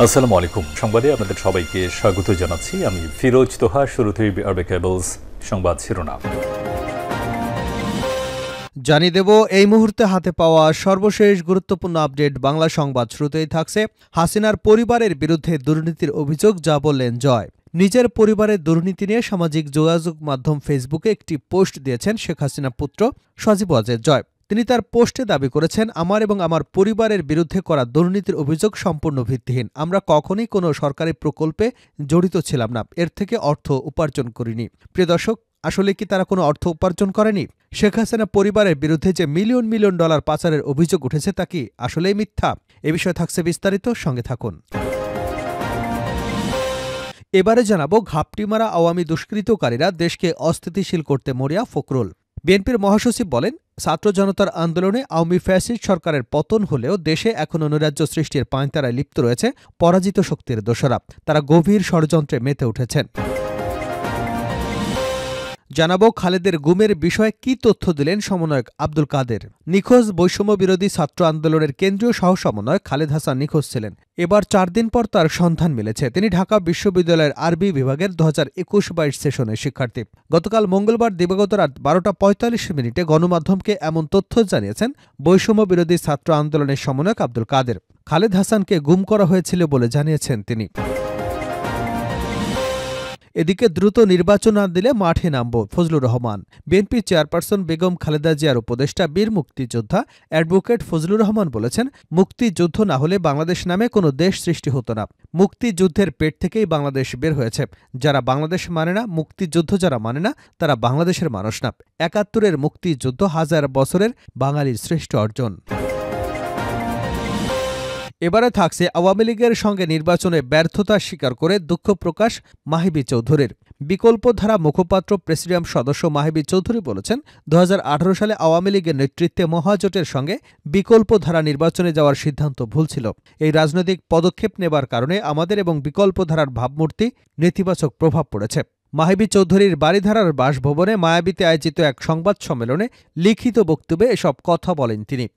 আসসালামু আলাইকুম। সংবাদে আপনাদের সবাইকে স্বাগত জানাচ্ছি। আমি ফিরোজ তোহা। শুরুতেই আরবে কেবলস সংবাদ শিরোনাম জানিয়ে দেব এই মুহূর্তে হাতে পাওয়া সর্বশেষ গুরুত্বপূর্ণ আপডেট বাংলা সংবাদ। শুরুতেই থাকছে হাসিনার পরিবারের বিরুদ্ধে দুর্নীতির অভিযোগ, যা বললেন জয়। নিজের পরিবারের দুর্নীতি নিয়ে সামাজিক যোগাযোগ মাধ্যম ফেসবুকে একটি পোস্ট দিয়েছেন শেখ হাসিনা পুত্র সজীব ওয়াজেদ জয়। তিনি তার পোস্টে দাবি করেছেন, আমার এবং আমার পরিবারের বিরুদ্ধে করা দুর্নীতির অভিযোগ সম্পূর্ণ ভিত্তিহীন। আমরা কখনোই কোনো সরকারি প্রকল্পে জড়িত ছিলাম না, এর থেকে অর্থ উপার্জন করিনি। প্রিয় দর্শক, আসলে কি তারা কোনো অর্থ উপার্জন করেনি? শেখ হাসিনা পরিবারের বিরুদ্ধে যে মিলিয়ন মিলিয়ন ডলার পাচারের অভিযোগ উঠেছে তা কি আসলেই মিথ্যা? এ বিষয়ে থাকছে বিস্তারিত, সঙ্গে থাকুন। এবারে জানাবো, ঘাপটি মারা আওয়ামী দুষ্কৃতকারীরা দেশকে অস্থিতিশীল করতে মরিয়া ফখরুল। বিএনপির মহাসচিব বলেন, ছাত্র জনতার আন্দোলনে আওয়ামী ফ্যাসিস্ট সরকারের পতন হলেও দেশে এখনও নৈরাজ্য সৃষ্টির পাঁয়তারায় লিপ্ত রয়েছে পরাজিত শক্তির দোসরা। তারা গভীর ষড়যন্ত্রে মেতে উঠেছেন। জানাবো, খালেদের গুমের বিষয়ে কি তথ্য দিলেন সমন্বয়ক আব্দুল কাদের। নিখোঁজ বৈষম্য বিরোধী ছাত্র আন্দোলনের কেন্দ্রীয় সহসমন্বয়ক খালেদ হাসান নিখোঁজ ছিলেন। এবার 4 দিন পর তার সন্ধান মিলেছে। তিনি ঢাকা বিশ্ববিদ্যালয়ের আরবি বিভাগের 2021-22 সেশনের শিক্ষার্থী। গতকাল মঙ্গলবার দিবাগত রাত 12টা 45 গণমাধ্যমকে এমন তথ্য জানিয়েছেন বৈষম্য বিরোধী ছাত্র আন্দোলনের সমন্বয়ক আব্দুল কাদের। খালেদ হাসানকে গুম করা হয়েছিল বলে জানিয়েছেন তিনি। এদিকে দ্রুত নির্বাচন না দিলে মাঠে নামব ফজলুর রহমান। বিএনপি চেয়ারপারসন বেগম খালেদা জিয়ার উপদেষ্টা বীর মুক্তিযোদ্ধা অ্যাডভোকেট ফজলুর রহমান বলেছেন, মুক্তিযুদ্ধ না হলে বাংলাদেশ নামে কোনো দেশ সৃষ্টি হতো না। মুক্তিযুদ্ধের পেট থেকেই বাংলাদেশ বের হয়েছে। যারা বাংলাদেশ মানে না, মুক্তিযুদ্ধ যারা মানে না, তারা বাংলাদেশের মানুষ না। ৭১-এর মুক্তিযুদ্ধ হাজার বছরের বাঙালির শ্রেষ্ঠ অর্জন। এবারে থাকছে আওয়ামী লীগের সঙ্গে নির্বাচনে ব্যর্থতা স্বীকার করে দুঃখ প্রকাশ মাহিবি চৌধুরীর। বিকল্পধারা মুখপাত্র প্রেসিডিয়াম সদস্য মাহিবি চৌধুরী বলেছেন, 2018 সালে আওয়ামী লীগের নেতৃত্বে মহাজোটের সঙ্গে বিকল্পধারা নির্বাচনে যাওয়ার সিদ্ধান্ত ভুল ছিল। এই রাজনৈতিক পদক্ষেপ নেবার কারণে আমাদের এবং বিকল্পধারার ভাবমূর্তি নেতিবাচক প্রভাব পড়েছে। মাহিবি চৌধুরীর বারিধারার বাসভবনে মায়াবীতে আয়োজিত এক সংবাদ সম্মেলনে লিখিত বক্তব্যে এসব কথা বলেন তিনি।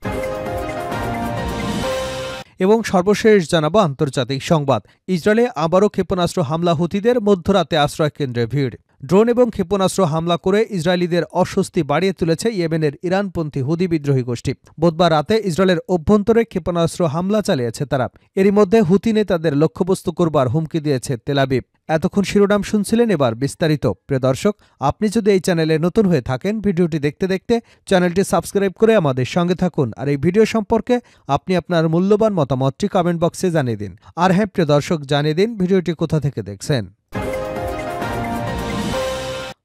এবং সর্বশেষ জানাবো আন্তর্জাতিক সংবাদ। ইসরায়েলে আবারও ক্ষেপণাস্ত্র হামলা, হুতিদের মধ্যরাতে আশ্রয়কেন্দ্রে ভিড়। ড্রোন এবং ক্ষেপণাস্ত্র হামলা করে ইসরায়েলিদের অস্বস্তি বাড়িয়ে তুলেছে ইয়েমেনের ইরানপন্থী হুদি বিদ্রোহী গোষ্ঠী। বুধবার রাতে ইসরায়েলের অভ্যন্তরে ক্ষেপণাস্ত্র হামলা চালিয়েছে তারা। এরই মধ্যে হুতি নেতাদের লক্ষ্যবস্তু করবার হুমকি দিয়েছে তেল আবিব। এতক্ষণ শিরোনাম শুনছিলেন, এবার বিস্তারিত। প্রিয় দর্শক, আপনি যদি এই চ্যানেলে নতুন হয়ে থাকেন, ভিডিওটি দেখতে দেখতে চ্যানেলটি সাবস্ক্রাইব করে আমাদের সঙ্গে থাকুন। আর এই ভিডিও সম্পর্কে আপনি আপনার মূল্যবান মতামতটি কমেন্ট বক্সে জানিয়ে দিন। আর হ্যাঁ প্রিয় দর্শক, জানিয়ে দিন ভিডিওটি কোথা থেকে দেখছেন।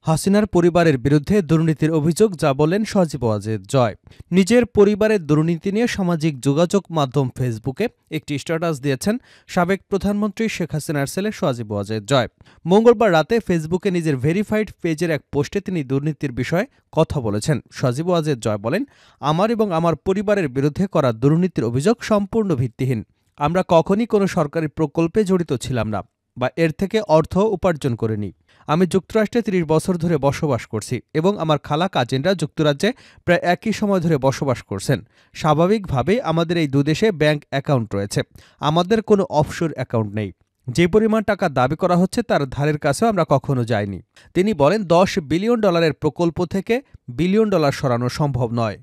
হাসিনার পরিবারের বিরুদ্ধে দুর্নীতির অভিযোগ, যা বললেন সজীব ওয়াজেদ জয়। নিজের পরিবারের দুর্নীতি নিয়ে সামাজিক যোগাযোগ মাধ্যম ফেসবুকে একটি স্ট্যাটাস দিয়েছেন সাবেক প্রধানমন্ত্রী শেখ হাসিনার ছেলে সজীব ওয়াজেদ জয়। মঙ্গলবার রাতে ফেসবুকে নিজের ভেরিফাইড পেজের এক পোস্টে তিনি দুর্নীতির বিষয়ে কথা বলেছেন। সজীব ওয়াজেদ জয় বলেন, আমার এবং আমার পরিবারের বিরুদ্ধে করা দুর্নীতির অভিযোগ সম্পূর্ণ ভিত্তিহীন। আমরা কখনই কোনো সরকারি প্রকল্পে জড়িত ছিলাম না বা এর থেকে অর্থ উপার্জন করিনি। আমি যুক্তরাষ্ট্রে 30 বছর ধরে বসবাস করছি এবং আমার খালা কাজিনরা যুক্তরাজ্যে প্রায় একই সময় ধরে বসবাস করছেন। স্বাভাবিকভাবেই আমাদের এই দুদেশে ব্যাংক অ্যাকাউন্ট রয়েছে। আমাদের কোনো অফশোর অ্যাকাউন্ট নেই। যে পরিমাণ টাকা দাবি করা হচ্ছে তার ধারের কাছেও আমরা কখনো যাইনি। তিনি বলেন, $10 বিলিয়ন প্রকল্প থেকে বিলিয়ন ডলার সরানো সম্ভব নয়।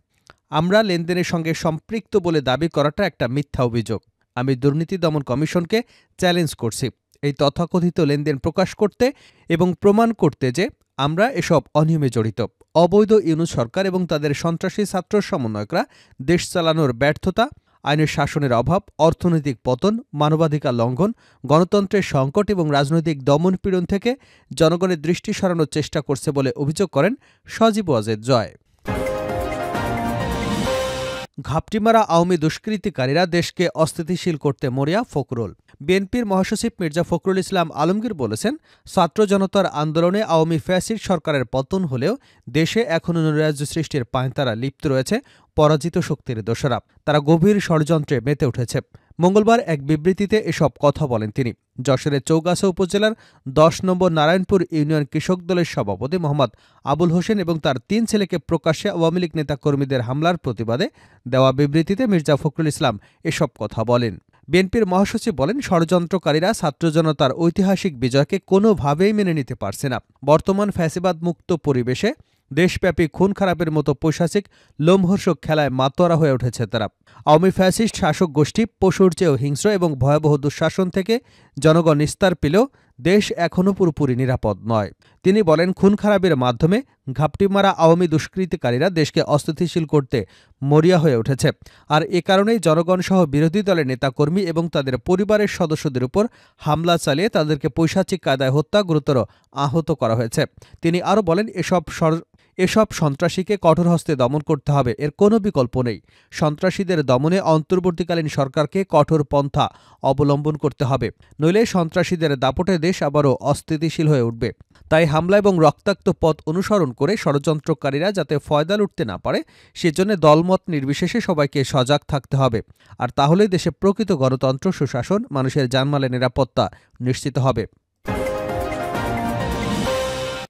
আমরা লেনদেনের সঙ্গে সম্পৃক্ত বলে দাবি করাটা একটা মিথ্যা অভিযোগ। আমি দুর্নীতি দমন কমিশনকে চ্যালেঞ্জ করছি এই তথাকথিত লেনদেন প্রকাশ করতে এবং প্রমাণ করতে যে আমরা এসব অনিয়মে জড়িত। অবৈধ ইউনূস সরকার এবং তাদের সন্ত্রাসী ছাত্র সমন্বয়করা দেশ চালানোর ব্যর্থতা, আইনের শাসনের অভাব, অর্থনৈতিক পতন, মানবাধিকার লঙ্ঘন, গণতন্ত্রের সংকট এবং রাজনৈতিক দমনপীড়ন থেকে জনগণের দৃষ্টি সরানোর চেষ্টা করছে বলে অভিযোগ করেন সজীব ওয়াজেদ জয়। ঘাপটিমারা আওয়ামী দুষ্কৃতিকারীরা দেশকে অস্থিতিশীল করতে মরিয়া ফখরুল। বিএনপির মহাসচিব মির্জা ফখরুল ইসলাম আলমগীর বলেছেন, ছাত্র জনতার আন্দোলনে আওয়ামী ফ্যাসিস্ট সরকারের পতন হলেও দেশে এখনও নৈরাজ্য সৃষ্টির পাঁয়তারা লিপ্ত রয়েছে পরাজিত শক্তির দোসরা। তারা গভীর ষড়যন্ত্রে মেতে উঠেছে। মঙ্গলবার এক বিবৃতিতে এসব কথা বলেন তিনি। যশোরের চৌগাছা উপজেলার 10 নম্বর নারায়ণপুর ইউনিয়ন কৃষক দলের সভাপতি মোহাম্মদ আবুল হোসেন এবং তার 3 ছেলেকে প্রকাশ্যে আওয়ামী লীগ নেতাকর্মীদের হামলার প্রতিবাদে দেওয়া বিবৃতিতে মির্জা ফখরুল ইসলাম এসব কথা বলেন। বিএনপির মহাসচিব বলেন, ষড়যন্ত্রকারীরা ছাত্র জনতার ঐতিহাসিক বিজয়কে কোনোভাবেই মেনে নিতে পারছে না। বর্তমান ফ্যাসিবাদ মুক্ত পরিবেশে দেশব্যাপী খুন খারাপের মতো পৈশাচিক লোমহর্ষক খেলায় মাতোয়ারা হয়ে উঠেছে তারা। আওয়ামী ফ্যাসিস্ট শাসক গোষ্ঠী পশুর চেয়েও হিংস্র এবং ভয়াবহ দুঃশাসন থেকে জনগণ নিস্তার পেলেও দেশ এখনও পুরোপুরি নিরাপদ নয়। তিনি বলেন, খুন খারাপের মাধ্যমে ঘাপটি মারা আওয়ামী দুষ্কৃতিকারীরা দেশকে অস্থিতিশীল করতে মরিয়া হয়ে উঠেছে। আর এ কারণেই জনগণসহ বিরোধী দলের নেতাকর্মী এবং তাদের পরিবারের সদস্যদের উপর হামলা চালিয়ে তাদেরকে পৈশাচিক কায়দায় হত্যা, গুরুতর আহত করা হয়েছে। তিনি আরও বলেন, এসব সন্ত্রাসীকে কঠোর হস্তে দমন করতে হবে, এর কোনো বিকল্প নেই। সন্ত্রাসীদের দমনে অন্তর্বর্তীকালীন সরকারকে কঠোর পন্থা অবলম্বন করতে হবে, নইলে সন্ত্রাসীদের দাপটে দেশ আবারও অস্থিতিশীল হয়ে উঠবে। তাই হামলা এবং রক্তাক্ত পথ অনুসরণ করে ষড়যন্ত্রকারীরা যাতে ফয়দা লুটতে না পারে, সেজন্য দলমত নির্বিশেষে সবাইকে সজাগ থাকতে হবে। আর তাহলেই দেশে প্রকৃত গণতন্ত্র, সুশাসন, মানুষের জানমালের নিরাপত্তা নিশ্চিত হবে।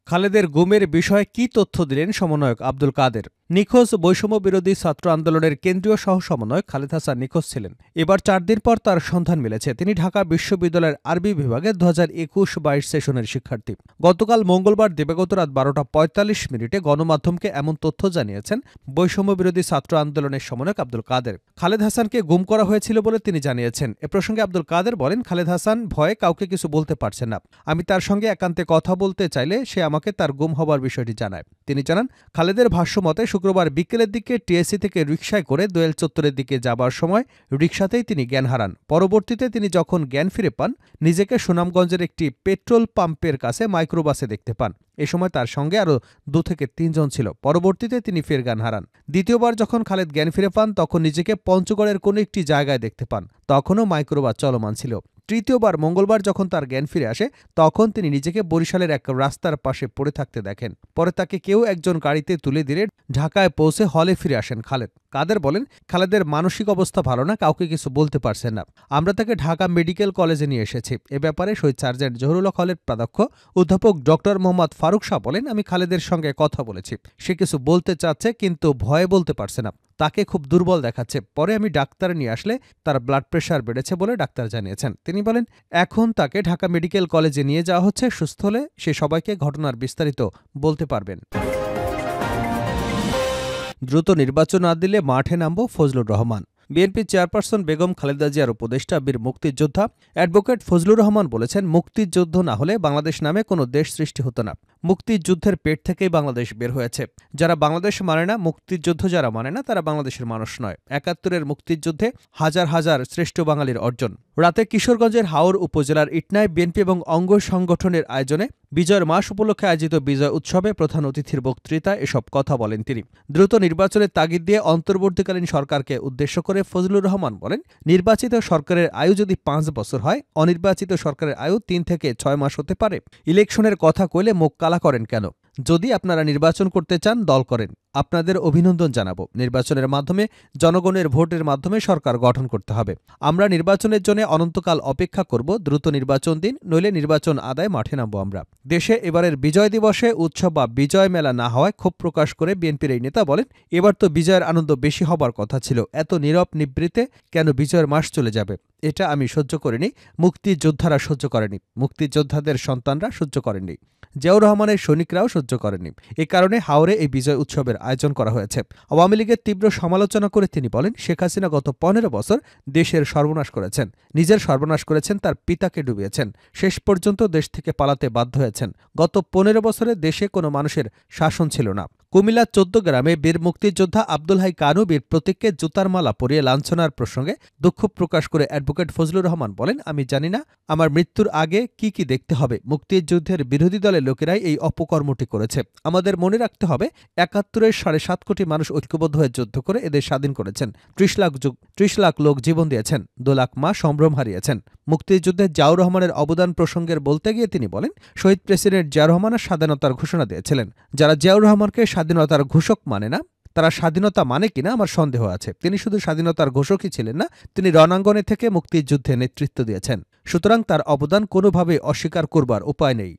খালেদের গুমের বিষয়ে কী তথ্য দিলেন সমন্বয়ক আব্দুল কাদের? নিখোঁজ বৈষম্য বিরোধী ছাত্র আন্দোলনের কেন্দ্রীয় সহ সমন্বয়ক খালেদ হাসান নিখোঁজ ছিলেন। এবার 4 দিন পর তার সন্ধান মিলেছে। তিনি ঢাকা বিশ্ববিদ্যালয়ের আরবি বিভাগের 2021-22 সেশনের শিক্ষার্থী। গতকাল মঙ্গলবার দিবাগত রাত 12টা 45 গণমাধ্যমকে এমন তথ্য জানিয়েছেন বৈষম্য বিরোধী ছাত্র আন্দোলনের সমন্বয়ক আব্দুল কাদের। খালেদ হাসানকে গুম করা হয়েছিল বলে তিনি জানিয়েছেন। এ প্রসঙ্গে আব্দুল কাদের বলেন, খালেদ হাসান ভয়ে কাউকে কিছু বলতে পারছেন না। আমি তার সঙ্গে একান্তে কথা বলতে চাইলে সে আমাকে তার গুম হবার বিষয়টি জানায়। তিনি জানান, খালেদের ভাষ্যমতে শুক্রবার বিকেলের দিকে টিএসসি থেকে রিকশায় করে দোয়েল চত্বরের দিকে যাবার সময় রিকশাতেই তিনি জ্ঞান হারান। পরবর্তীতে তিনি যখন জ্ঞান ফিরে পান, নিজেকে সুনামগঞ্জের একটি পেট্রোল পাম্পের কাছে মাইক্রোবাসে দেখতে পান। এ সময় তার সঙ্গে আরও 2 থেকে 3 জন ছিল। পরবর্তীতে তিনি ফের জ্ঞান হারান। দ্বিতীয়বার যখন খালেদ জ্ঞান ফিরে পান, তখন নিজেকে পঞ্চগড়ের কোনো একটি জায়গায় দেখতে পান। তখনও মাইক্রোবাস চলমান ছিল। তৃতীয়বার মঙ্গলবার যখন তার জ্ঞান ফিরে আসে, তখন তিনি নিজেকে বরিশালের এক রাস্তার পাশে পড়ে থাকতে দেখেন। পরে তাকে কেউ একজন গাড়িতে তুলে দিলে ঢাকায় পৌঁছে হলে ফিরে আসেন খালেদ। কাদের বলেন, খালেদের মানসিক অবস্থা ভালো না, কাউকে কিছু বলতে পারছেন না। আমরা তাকে ঢাকা মেডিকেল কলেজে নিয়ে এসেছি। এ ব্যাপারে শহীদ সার্জেন্ট জহুরুল হক হলের প্রাধ্যক্ষ অধ্যাপক ডক্টর মোহাম্মদ ফারুক শাহ বলেন, আমি খালেদের সঙ্গে কথা বলেছি। সে কিছু বলতে চাচ্ছে, কিন্তু ভয়ে বলতে পারছে না। তাকে খুব দুর্বল দেখাচ্ছে। পরে আমি ডাক্তার নিয়ে আসলে তার ব্লাড প্রেশার বেড়েছে বলে ডাক্তার জানিয়েছেন। তিনি বলেন, এখন তাকে ঢাকা মেডিকেল কলেজে নিয়ে যাওয়া হচ্ছে। সুস্থ হলে সে সবাইকে ঘটনার বিস্তারিত বলতে পারবেন। দ্রুত নির্বাচন না দিলে মাঠে নামব ফজলুর রহমান। বিএনপি চেয়ারপারসন বেগম খালেদা জিয়ার উপদেষ্টা বীর মুক্তিযোদ্ধা অ্যাডভোকেট ফজলুর রহমান বলেছেন, মুক্তিযুদ্ধ না হলে বাংলাদেশ নামে কোনো দেশ সৃষ্টি হতো না। মুক্তিযুদ্ধের পেট থেকেই বাংলাদেশ বের হয়েছে। যারা বাংলাদেশ মানে না, মুক্তিযুদ্ধ যারা মানে না, তারা বাংলাদেশের মানুষ নয়। 71-এর মুক্তিযুদ্ধে হাজার হাজার শ্রেষ্ঠ বাঙালির অর্জন। রাতে কিশোরগঞ্জের হাওর উপজেলার ইটনায় বিএনপি এবং অঙ্গ সংগঠনের আয়োজনে বিজয়ের মাস উপলক্ষে আয়োজিত বিজয় উৎসবে প্রধান অতিথির বক্তৃতায় এসব কথা বলেন তিনি। দ্রুত নির্বাচনের তাগিদ দিয়ে অন্তর্বর্তীকালীন সরকারকে উদ্দেশ্য করে ফজলুর রহমান বলেন, নির্বাচিত সরকারের আয়ু যদি 5 বছর হয়, অনির্বাচিত সরকারের আয়ু 3 থেকে 6 মাস হতে পারে। ইলেকশনের কথা কইলে মুখ কালা করেন কেন? যদি আপনারা নির্বাচন করতে চান, দল করেন। আপনাদের অভিনন্দন জানাবো। নির্বাচনের মাধ্যমে, জনগণের ভোটের মাধ্যমে সরকার গঠন করতে হবে। আমরা নির্বাচনের জন্য অনন্তকাল অপেক্ষা করব। দ্রুত নির্বাচন দিন, নইলে নির্বাচন আদায় মাঠে নামবো আমরা। দেশে এবারের বিজয় দিবসে উৎসব বা বিজয় মেলা না হওয়ায় ক্ষোভ প্রকাশ করে বিএনপির এই নেতা বলেন, এবার তো বিজয়ের আনন্দ বেশি হবার কথা ছিল। এত নীরব নিবৃত্তে কেন বিজয়ের মাস চলে যাবে? এটা আমি সহ্য করিনি, মুক্তিযোদ্ধারা সহ্য করেনি, মুক্তিযোদ্ধাদের সন্তানরা সহ্য করেননি, জিয়াউর রহমানের সৈনিকরাও সহ্য করেননি। এ কারণে হাওরে এই বিজয় উৎসবের আয়োজন করা হয়েছে। আওয়ামী লীগের তীব্র সমালোচনা করে তিনি বলেন, শেখ হাসিনা গত 15 বছর দেশের সর্বনাশ করেছেন। নিজের সর্বনাশ করেছেন, তার পিতাকে ডুবিয়েছেন। শেষ পর্যন্ত দেশ থেকে পালাতে বাধ্য হয়েছেন। গত 15 বছরে দেশে কোনো মানুষের শাসন ছিল না। কুমিল্লা 14 গ্রামে বীর মুক্তিযোদ্ধা আব্দুল হাই কানু বীর প্রতীককে জুতার মালা পরিয়ে লাঞ্ছনার প্রসঙ্গে দুঃখ প্রকাশ করে অ্যাডভোকেট ফজলুর রহমান বলেন, আমি জানি না আমার মৃত্যুর আগে কি কি দেখতে হবে। মুক্তিযুদ্ধের বিরোধী দলের লোকেরাই এই অপকর্মটি করেছে। আমাদের মনে রাখতে হবে, 71-এর 7.5 কোটি মানুষ ঐক্যবদ্ধ হয়ে যুদ্ধ করে এদের স্বাধীন করেছেন। 30 লাখ লোক জীবন দিয়েছেন, 2 লাখ মা সম্ভ্রম হারিয়েছেন। মুক্তিযুদ্ধে জিয়াউর রহমানের অবদান প্রসঙ্গের বলতে গিয়ে তিনি বলেন, শহীদ প্রেসিডেন্ট জিয়া রহমানের স্বাধীনতার ঘোষণা দিয়েছিলেন। যারা জিয়াউর রহমানকে স্বাধীনতার ঘোষক মানে না, তারা স্বাধীনতা মানে কিনা আমার সন্দেহ আছে। তিনি শুধু স্বাধীনতার ঘোষকই ছিলেন না, তিনি রণাঙ্গনে থেকে মুক্তিযুদ্ধে নেতৃত্ব দিয়েছেন। সুতরাং তার অবদান কোনোভাবেই অস্বীকার করবার উপায় নেই।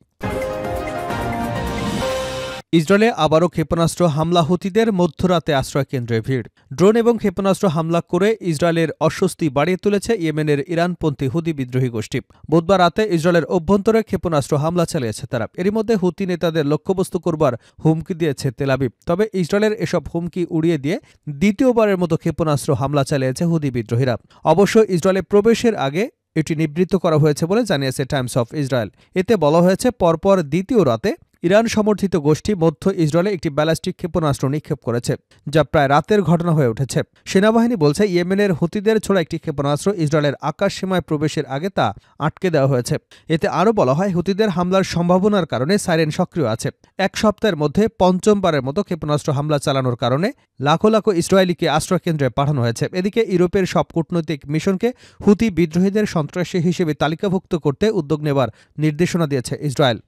ইসরায়েলে আবারও ক্ষেপণাস্ত্র হামলা, হুতিদের মধ্যরাতে আশ্রয়কেন্দ্রে ভিড়। ড্রোন এবং ক্ষেপণাস্ত্র হামলা করে ইসরায়েলের অস্বস্তি বাড়িয়ে তুলেছে ইয়েমেনের ইরানপন্থী হুতি বিদ্রোহী গোষ্ঠী। বুধবার রাতে ইসরায়েলের অভ্যন্তরে ক্ষেপণাস্ত্র হামলা চালিয়েছে তারা। এরই মধ্যে হুতি নেতাদের লক্ষ্যবস্তু করবার হুমকি দিয়েছে তেল আবিব। তবে ইসরায়েলের এসব হুমকি উড়িয়ে দিয়ে দ্বিতীয়বারের মতো ক্ষেপণাস্ত্র হামলা চালিয়েছে হুতি বিদ্রোহীরা। অবশ্য ইসরায়েলে প্রবেশের আগে এটি নিবৃত্ত করা হয়েছে বলে জানিয়েছে টাইমস অফ ইসরায়েল। এতে বলা হয়েছে, পরপর দ্বিতীয় রাতে ইরান সমর্থিত গোষ্ঠী মধ্য ইসরায়েলে একটি ব্যালিস্টিক ক্ষেপণাস্ত্র নিক্ষেপ করেছে, যা প্রায় রাতের ঘটনা হয়ে উঠেছে। সেনাবাহিনী বলছে, ইয়েমেনের হুতিদের ছোড়া একটি ক্ষেপণাস্ত্র ইসরায়েলের আকাশ সীমায় প্রবেশের আগে তা আটকে দেওয়া হয়েছে। এতে আরও বলা হয়, হুতিদের হামলার সম্ভাবনার কারণে সাইরেন সক্রিয় আছে। এক সপ্তাহের মধ্যে পঞ্চমবারের মতো ক্ষেপণাস্ত্র হামলা চালানোর কারণে লাখো লাখো ইসরায়েলিকে আশ্রয়কেন্দ্রে পাঠানো হয়েছে। এদিকে ইউরোপের সব কূটনৈতিক মিশনকে হুতি বিদ্রোহীদের সন্ত্রাসী হিসেবে তালিকাভুক্ত করতে উদ্যোগ নেবার নির্দেশনা দিয়েছে ইসরায়েল।